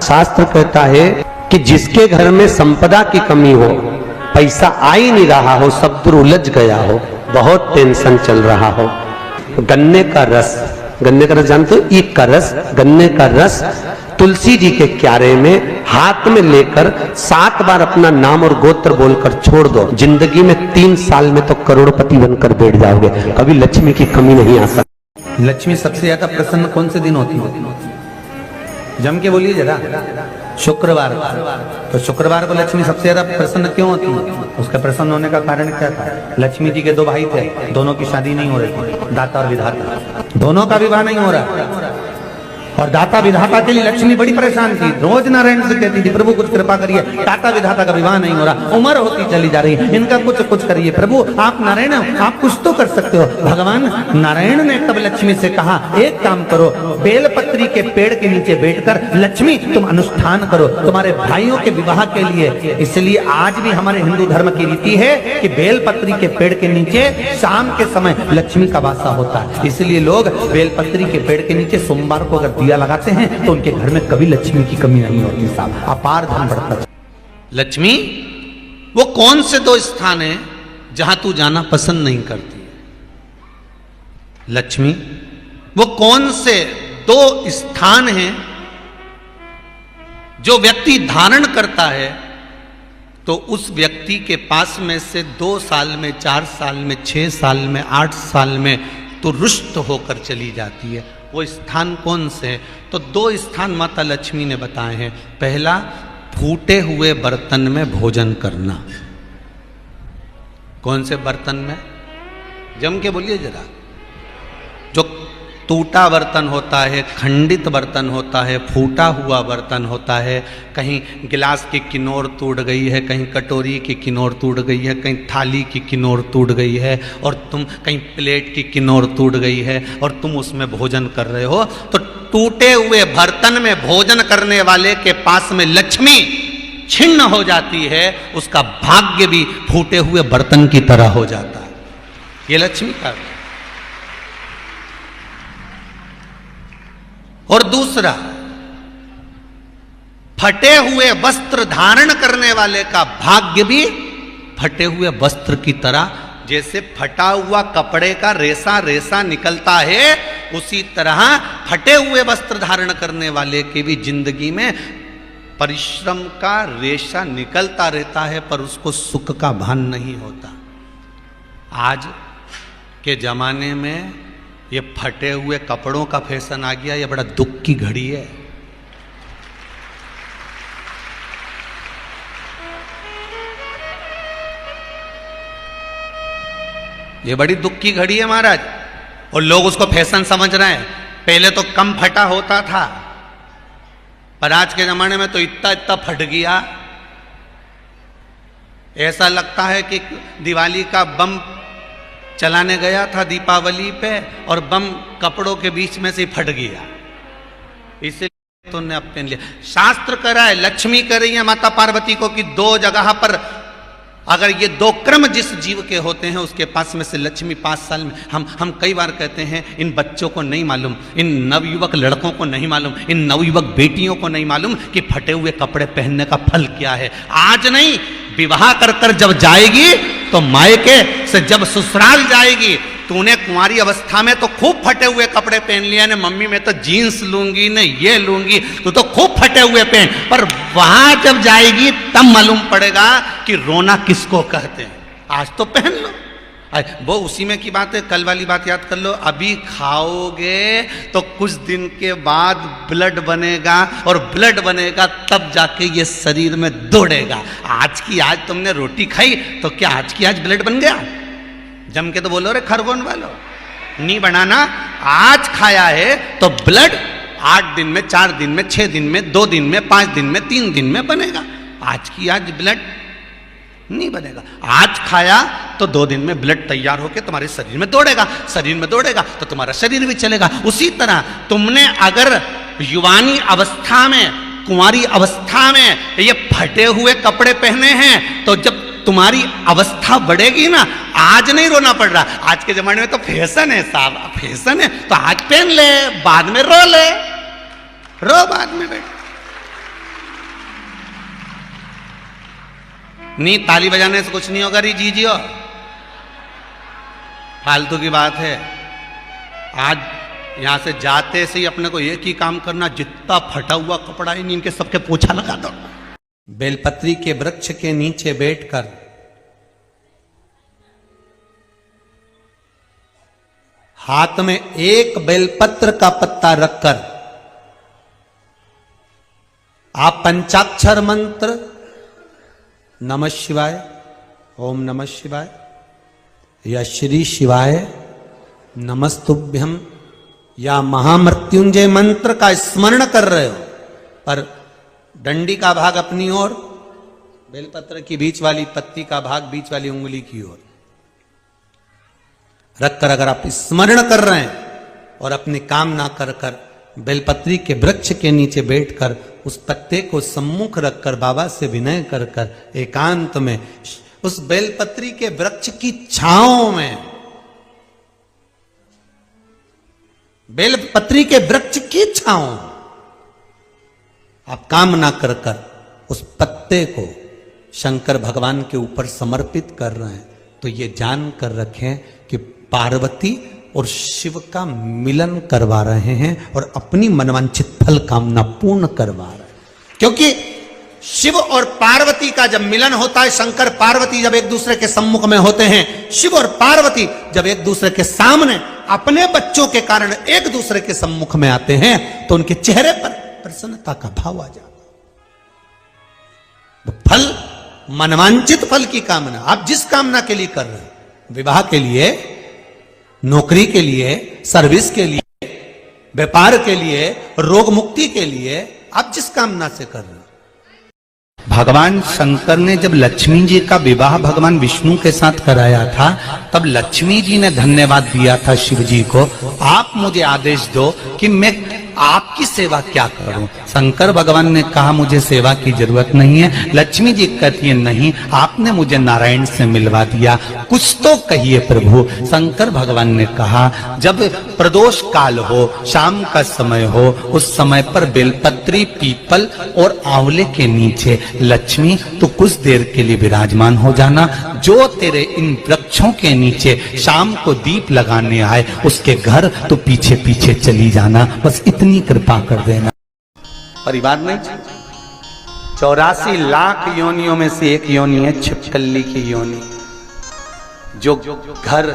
शास्त्र कहता है कि जिसके घर में संपदा की कमी हो, पैसा आ ही नहीं रहा हो, सब दूर उलझ गया हो, बहुत टेंशन चल रहा हो, गन्ने का रस जानते हो, ईख का रस, गन्ने का रस तुलसी जी के क्यारे में हाथ में लेकर 7 बार अपना नाम और गोत्र बोलकर छोड़ दो, जिंदगी में 3 साल में तो करोड़पति बनकर बैठ जाओगे, कभी लक्ष्मी की कमी नहीं आ सकती। लक्ष्मी सबसे ज्यादा प्रसन्न कौन से दिन होती है? जम के बोलिए जरा। शुक्रवार। तो शुक्रवार को लक्ष्मी सबसे ज्यादा प्रसन्न क्यों होती है? उसका प्रसन्न होने का कारण क्या था? लक्ष्मी जी के 2 भाई थे, दोनों की शादी नहीं हो रही थी, दाता और विधाता, दोनों का विवाह नहीं हो रहा। और दाता विधाता के लिए लक्ष्मी बड़ी परेशान थी, रोज नारायण से कहती थी प्रभु कुछ कृपा करिए, दाता विधाता का विवाह नहीं हो रहा, उम्र होती चली जा रही है, इनका कुछ करिए प्रभु, आप नारायण आप कुछ तो कर सकते हो। भगवान नारायण ने तब लक्ष्मी से कहा एक काम करो, बेलपत्री के पेड़ के नीचे बैठकर लक्ष्मी तुम अनुष्ठान करो तुम्हारे भाइयों के विवाह के लिए। इसलिए आज भी हमारे हिंदू धर्म की रीति है कि बेलपत्री के पेड़ के नीचे शाम के समय लक्ष्मी का वासा होता है, इसलिए लोग बेलपत्री के पेड़ के नीचे सोमवार को अगर दिया लगाते हैं तो उनके घर में कभी लक्ष्मी की कमी नहीं होती साहब, अपार धन बढ़ता है। लक्ष्मी वो कौन से 2 स्थान है जहां तू जाना पसंद नहीं करती है? लक्ष्मी वो कौन से 2 स्थान हैं जो व्यक्ति धारण करता है तो उस व्यक्ति के पास में से 2 साल में, 4 साल में, 6 साल में, 8 साल में तो रुष्ट होकर चली जाती है? वो स्थान कौन से है? तो 2 स्थान माता लक्ष्मी ने बताए हैं। पहला, फूटे हुए बर्तन में भोजन करना। कौन से बर्तन में? जम के बोलिए जरा। जो टूटा बर्तन होता है, खंडित बर्तन होता है, फूटा हुआ बर्तन होता है, कहीं गिलास की किनोर टूट गई है, कहीं कटोरी की किनोर टूट गई है, कहीं थाली की किनोर टूट गई है, और तुम कहीं प्लेट की किनोर टूट गई है और तुम उसमें भोजन कर रहे हो, तो टूटे हुए बर्तन में भोजन करने वाले के पास में लक्ष्मी छिन्न हो जाती है, उसका भाग्य भी फूटे हुए बर्तन की तरह हो जाता है। ये लक्ष्मी का। और दूसरा, फटे हुए वस्त्र धारण करने वाले का भाग्य भी फटे हुए वस्त्र की तरह, जैसे फटा हुआ कपड़े का रेसा रेसा निकलता है, उसी तरह फटे हुए वस्त्र धारण करने वाले की भी जिंदगी में परिश्रम का रेशा निकलता रहता है, पर उसको सुख का भान नहीं होता। आज के जमाने में ये फटे हुए कपड़ों का फैशन आ गया, ये बड़ा दुख की घड़ी है। ये बड़ी दुख की घड़ी है महाराज, और लोग उसको फैशन समझ रहे हैं। पहले तो कम फटा होता था, पर आज के जमाने में तो इतना इतना फट गया, ऐसा लगता है कि दिवाली का बम चलाने गया था दीपावली पे और बम कपड़ों के बीच में से फट गया, इसलिए तुमने अब पहन लिया। शास्त्र कह रहा है, लक्ष्मी कह रही है माता पार्वती को कि 2 जगह पर अगर ये 2 क्रम जिस जीव के होते हैं उसके पास में से लक्ष्मी 5 साल में, हम कई बार कहते हैं इन बच्चों को नहीं मालूम, इन नवयुवक लड़कों को नहीं मालूम, इन नवयुवक बेटियों को नहीं मालूम कि फटे हुए कपड़े पहनने का फल क्या है। आज नहीं, विवाह कर कर जब जाएगी तो मायके से जब ससुराल जाएगी, तूने कुंवारी अवस्था में तो खूब फटे हुए कपड़े पहन लिया ने, मम्मी मैं तो जीन्स लूंगी न ये लूंगी, तू तो खूब फटे हुए पहन, पर वहां जब जाएगी तब मालूम पड़ेगा कि रोना किसको कहते हैं। आज तो पहन लो, वो उसी में की बात है, कल वाली बात याद कर लो। अभी खाओगे तो कुछ दिन के बाद ब्लड बनेगा, और ब्लड बनेगा तब जाके ये शरीर में दौड़ेगा। आज की आज तुमने रोटी खाई तो क्या आज की आज ब्लड बन गया? जम के तो बोलो रे खरगोन वालों, नहीं बनाना। आज खाया है तो ब्लड 8 दिन में, 4 दिन में, 6 दिन में, 2 दिन में, 5 दिन में, 3 दिन में बनेगा। आज की आज ब्लड नहीं बनेगा। आज खाया तो 2 दिन में ब्लड तैयार होकर तुम्हारे शरीर में दौड़ेगा, शरीर में दौड़ेगा तो तुम्हारा शरीर भी चलेगा। उसी तरह तुमने अगर युवानी अवस्था में, कुंवारी अवस्था में ये फटे हुए कपड़े पहने हैं, तो जब तुम्हारी अवस्था बढ़ेगी ना, आज नहीं रोना पड़ रहा। आज के जमाने में तो फैशन है साहब, फैशन है तो आज पहन ले, बाद में रो ले, रो बाद में बैठ। नहीं, ताली बजाने से कुछ नहीं होगा री जीजियो, फालतू की बात है। आज यहां से जाते से ही अपने को एक ही काम करना, जितना फटा हुआ कपड़ा है इनके सबके पोछा लगा दो। बेलपत्री के वृक्ष के नीचे बैठकर हाथ में एक बेलपत्र का पत्ता रखकर आप पंचाक्षर मंत्र नमः शिवाय, ओम नमः शिवाय या श्री शिवाय नमस्तुभ्यम या महामृत्युंजय मंत्र का स्मरण कर रहे हो, पर डंडी का भाग अपनी ओर, बेलपत्र की बीच वाली पत्ती का भाग बीच वाली उंगली की ओर रखकर अगर आप स्मरण कर रहे हैं और अपनी कामना कर कर बेलपत्री के वृक्ष के नीचे बैठकर उस पत्ते को सम्मुख रखकर बाबा से विनय कर कर एकांत में उस बेलपत्री के वृक्ष की छांव में, बेलपत्री के वृक्ष की छांव आप कामना कर कर उस पत्ते को शंकर भगवान के ऊपर समर्पित कर रहे हैं, तो ये जान कर रखें कि पार्वती और शिव का मिलन करवा रहे हैं और अपनी मनवांछित फल कामना पूर्ण करवा रहे हैं। क्योंकि शिव और पार्वती का जब मिलन होता है, शंकर पार्वती जब एक दूसरे के सम्मुख में होते हैं, शिव और पार्वती जब एक दूसरे के सामने अपने बच्चों के कारण एक दूसरे के सम्मुख में आते हैं, तो उनके चेहरे पर प्रसन्नता का भाव आ जाता है। फल, मनवांचित फल की कामना आप जिस कामना के लिए कर रहे हैं, विवाह के लिए, नौकरी के लिए, सर्विस के लिए, व्यापार के लिए, रोग मुक्ति के लिए, आप जिस कामना से कर रहे हैं। भगवान शंकर ने जब लक्ष्मी जी का विवाह भगवान विष्णु के साथ कराया था, तब लक्ष्मी जी ने धन्यवाद दिया था शिव जी को, आप मुझे आदेश दो कि मैं आपकी सेवा क्या करूं। शंकर भगवान ने कहा मुझे सेवा की जरूरत नहीं है। लक्ष्मी जी कहती है नहीं, आपने मुझे नारायण से मिलवा दिया, कुछ तो कहिए प्रभु। शंकर भगवान ने कहा जब प्रदोष काल हो, शाम का समय हो, उस समय पर बेलपत्री, पीपल और आंवले के नीचे लक्ष्मी तो कुछ देर के लिए विराजमान हो जाना, जो तेरे इन वृक्षों के नीचे शाम को दीप लगाने आए उसके घर तो पीछे पीछे चली जाना, बस इतनी कृपा कर देना। परिवार नहीं, 84 लाख योनियों में से एक योनि है छिपकली की योनि, जो घर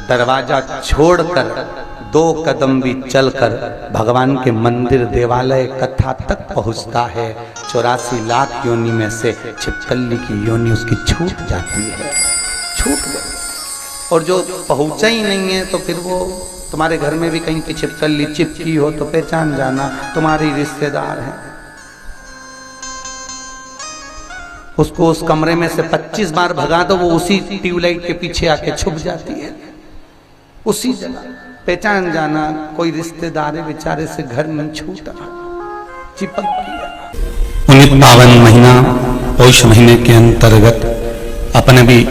दरवाजा छोड़कर 2 कदम भी चलकर भगवान के मंदिर, देवालय, कथा तक पहुंचता है। 84 लाख योनि में से छिपकली की योनि उसकी छूट जाती है, छूट गई। और जो पहुंचा ही नहीं है तो फिर वो तुम्हारे घर में भी कहीं की छिपकली चिपकी हो तो पहचान जाना तुम्हारी रिश्तेदार है। उसको उस कमरे में से 25 बार भगा दो, वो उसी ट्यूबलाइट के पीछे आके छुप जाती है, उसी जगह पहचान जाना कोई रिश्तेदार है, बेचारे से घर नहीं छूटा, चिपक गया। उन्हीं पावन महीना पौष महीने के अंतर्गत अपने भी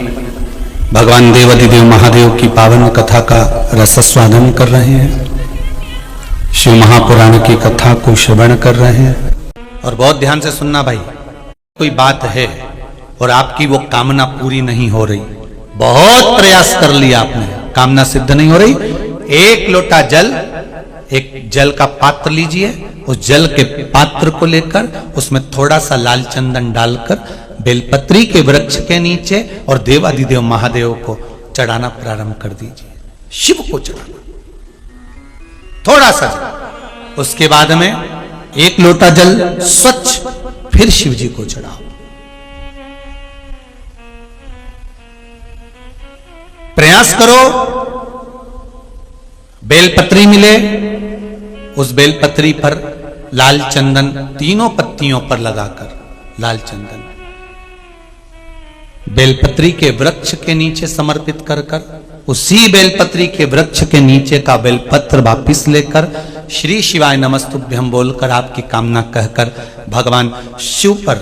भगवान देवाधिदेव महादेव की पावन कथा का रसस्वादन कर रहे हैं, शिव महापुराण की कथा को श्रवण कर रहे हैं। और बहुत ध्यान से सुनना भाई, कोई बात है और आपकी वो कामना पूरी नहीं हो रही, बहुत प्रयास कर लिया आपने, कामना सिद्ध नहीं हो रही, एक लोटा जल, एक जल का पात्र लीजिए, उस जल के पात्र को लेकर उसमें थोड़ा सा लाल चंदन डालकर बेलपत्री के वृक्ष के नीचे और देवाधिदेव महादेव को चढ़ाना प्रारंभ कर दीजिए, शिव को चढ़ाना थोड़ा सा जल। उसके बाद में एक लोटा जल स्वच्छ फिर शिव जी को चढ़ाओ। प्रयास करो बेलपत्री मिले, उस बेलपत्री पर लाल चंदन तीनों पत्तियों पर लगाकर लाल चंदन बेलपत्री के वृक्ष के नीचे समर्पित कर कर उसी बेलपत्री के वृक्ष के नीचे का बेलपत्र वापिस लेकर श्री शिवाय नमस्तुभ्यं बोलकर आपकी कामना कहकर भगवान शिव पर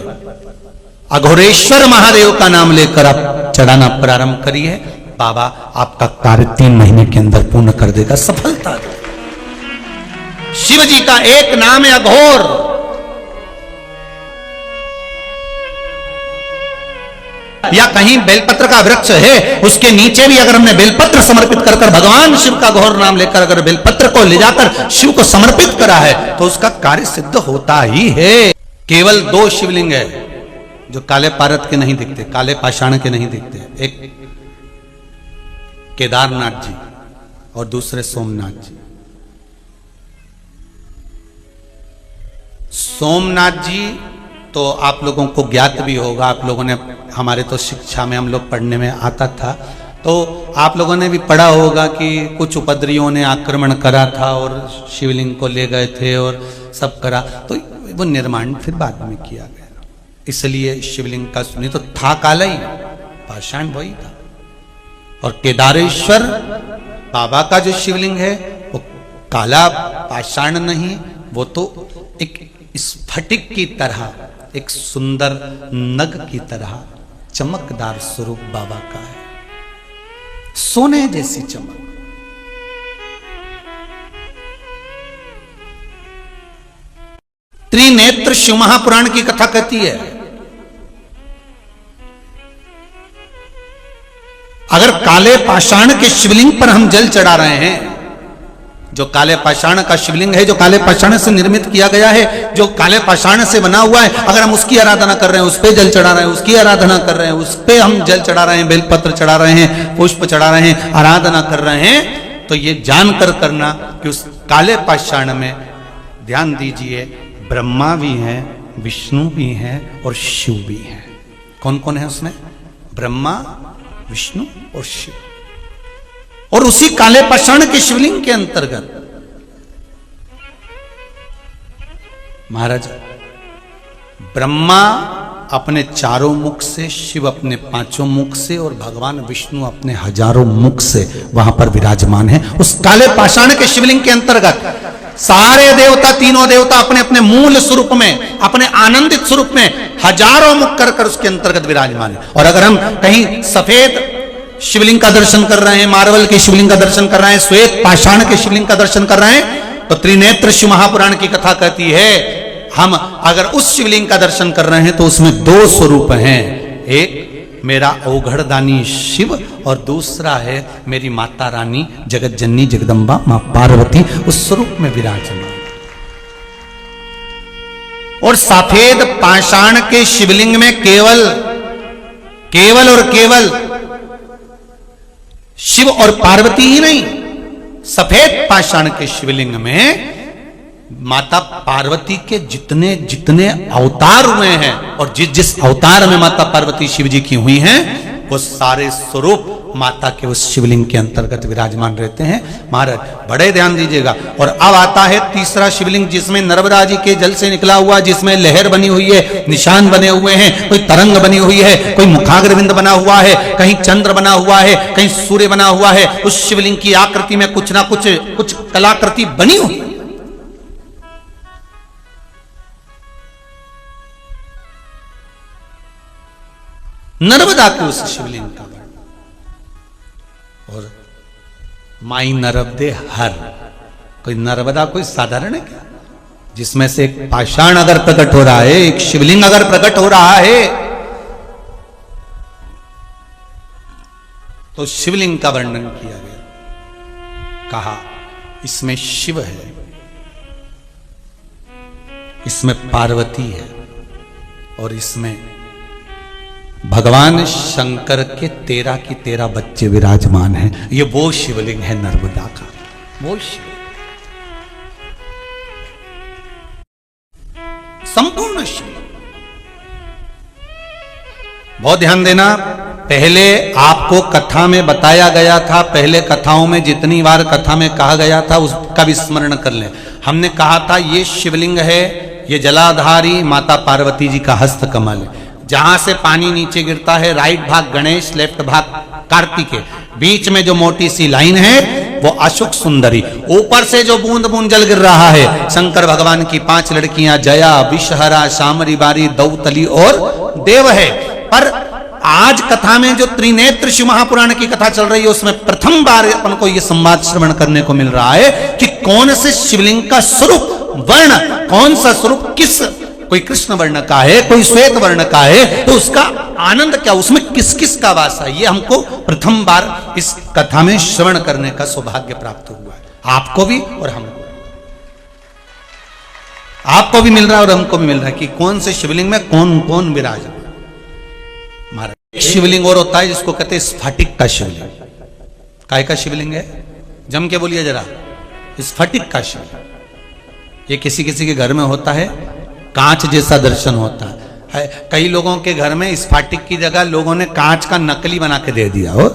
अघोरेश्वर महादेव का नाम लेकर आप चढ़ाना प्रारंभ करिए। बाबा आपका कार्य 3 महीने के अंदर पूर्ण कर देगा, सफलता देगा। शिव जी का एक नाम है अघोर। या कहीं बेलपत्र का वृक्ष है, उसके नीचे भी अगर हमने बेलपत्र समर्पित कर भगवान शिव का घोर नाम लेकर अगर बेलपत्र को ले जाकर शिव को समर्पित करा है तो उसका कार्य सिद्ध होता ही है। केवल 2 शिवलिंग है जो काले पारद के नहीं दिखते, काले पाषाण के नहीं दिखते। एक केदारनाथ जी और दूसरे सोमनाथ जी। सोमनाथ जी तो आप लोगों को ज्ञात भी होगा, आप लोगों ने, हमारे तो शिक्षा में हम लोग पढ़ने में आता था, तो आप लोगों ने भी पढ़ा होगा कि कुछ उपद्रवियों ने आक्रमण करा था और शिवलिंग को ले गए थे और सब करा, तो वो निर्माण फिर बाद में किया गया, इसलिए शिवलिंग का सुनी तो था काला ही, पाषाण वही था। और केदारेश्वर बाबा का जो शिवलिंग है वो काला पाषाण नहीं, वो तो एक स्फटिक की तरह, एक सुंदर नग की तरह चमकदार स्वरूप बाबा का है, सोने जैसी चमक। त्रिनेत्र शिव महापुराण की कथा कहती है, अगर काले पाषाण के शिवलिंग पर हम जल चढ़ा रहे हैं, जो काले पाषाण का शिवलिंग है, जो काले पाषाण से निर्मित किया गया है, जो काले पाषाण से बना हुआ है, अगर हम उसकी आराधना कर रहे हैं, उस पे जल चढ़ा रहे हैं, उसकी आराधना कर रहे हैं, उस पे हम जल चढ़ा रहे हैं, बेलपत्र चढ़ा रहे हैं, पुष्प चढ़ा रहे हैं, आराधना कर रहे हैं, तो ये जानकर करना कि उस काले पाषाण में, ध्यान दीजिए, ब्रह्मा भी हैं, विष्णु भी हैं और शिव भी हैं। कौन कौन है उसमें? ब्रह्मा, विष्णु और शिव। और उसी काले पाषाण के शिवलिंग के अंतर्गत महाराज ब्रह्मा अपने 4 मुख से, शिव अपने 5 मुख से और भगवान विष्णु अपने 1000 मुख से वहां पर विराजमान है। उस काले पाषाण के शिवलिंग के अंतर्गत सारे देवता, तीनों देवता अपने अपने मूल स्वरूप में, अपने आनंदित स्वरूप में 1000 मुख कर उसके अंतर्गत विराजमान है। और अगर हम कहीं सफेद शिवलिंग का दर्शन कर रहे हैं, मार्बल के शिवलिंग का दर्शन कर रहे हैं, श्वेत पाषाण के शिवलिंग का दर्शन कर रहे हैं, तो त्रिनेत्र शिव महापुराण की कथा कहती है, हम अगर उस शिवलिंग का दर्शन कर रहे हैं तो उसमें 2 स्वरूप हैं, एक मेरा औघड़दानी शिव और दूसरा है मेरी माता रानी जगत जननी जगदम्बा मां पार्वती, उस स्वरूप में विराजमान। और सफेद पाषाण के शिवलिंग में केवल और केवल शिव और पार्वती ही नहीं, सफेद पाषाण के शिवलिंग में माता पार्वती के जितने जितने अवतार हुए हैं और जिस जिस अवतार में माता पार्वती शिव जी की हुई हैं, वो सारे स्वरूप माता के उस शिवलिंग के अंतर्गत विराजमान रहते हैं। महाराज बड़े ध्यान दीजिएगा। और अब आता है तीसरा शिवलिंग, जिसमें नर्मदा जी के जल से निकला हुआ, जिसमें लहर बनी हुई है, निशान बने हुए हैं, कोई तरंग बनी हुई है, कोई मुखाग्रविंद बना हुआ है, कहीं चंद्र बना हुआ है, कहीं सूर्य बना हुआ है। उस शिवलिंग की आकृति में कुछ ना कुछ कलाकृति बनी हुई है। नर्मदा के उस शिवलिंग का और माई नर्मदे हर, कोई नर्मदा कोई साधारण है क्या? जिसमें से एक पाषाण अगर प्रकट हो रहा है, एक शिवलिंग अगर प्रकट हो रहा है, तो शिवलिंग का वर्णन किया गया, कहा इसमें शिव है, इसमें पार्वती है और इसमें भगवान शंकर के 13 की 13 बच्चे विराजमान हैं। ये वो शिवलिंग है नर्मदा का, वो शिव संपूर्ण शिव। बहुत ध्यान देना, पहले आपको कथा में बताया गया था, पहले कथाओं में जितनी बार कथा में कहा गया था उसका भी स्मरण कर लें। हमने कहा था ये शिवलिंग है, ये जलाधारी माता पार्वती जी का हस्त कमल है। जहां से पानी नीचे गिरता है, राइट भाग गणेश, लेफ्ट भाग कार्तिकेय, बीच में जो मोटी सी लाइन है वो अशोक सुंदरी, ऊपर से जो बूंद बूंद जल गिर रहा है शंकर भगवान की 5 लड़कियां जया, विषहरा, शामरी बारी, दौतली और देव है। पर आज कथा में जो त्रिनेत्र शिव महापुराण की कथा चल रही है उसमें प्रथम बार अपन को यह संवाद श्रवण करने को मिल रहा है कि कौन से शिवलिंग का स्वरूप वर्ण, कौन सा स्वरूप किस कोई कृष्ण वर्ण का है, कोई श्वेत वर्ण का है, तो उसका आनंद क्या, उसमें किस किस का वास है, ये हमको प्रथम बार इस कथा में श्रवण करने का सौभाग्य प्राप्त हुआ है। आपको भी और हमको, आपको भी मिल रहा है और हमको भी मिल रहा है कि कौन से शिवलिंग में कौन कौन विराजमान। महाराज एक शिवलिंग और होता है जिसको कहते हैं स्फटिक का शिवलिंग। काय का शिवलिंग है, जम के बोलिए जरा, स्फटिक का शिवलिंग। ये किसी किसी के घर में होता है, कांच जैसा दर्शन होता है। कई लोगों के घर में स्फटिक की जगह लोगों ने कांच का नकली बना के दे दिया हो।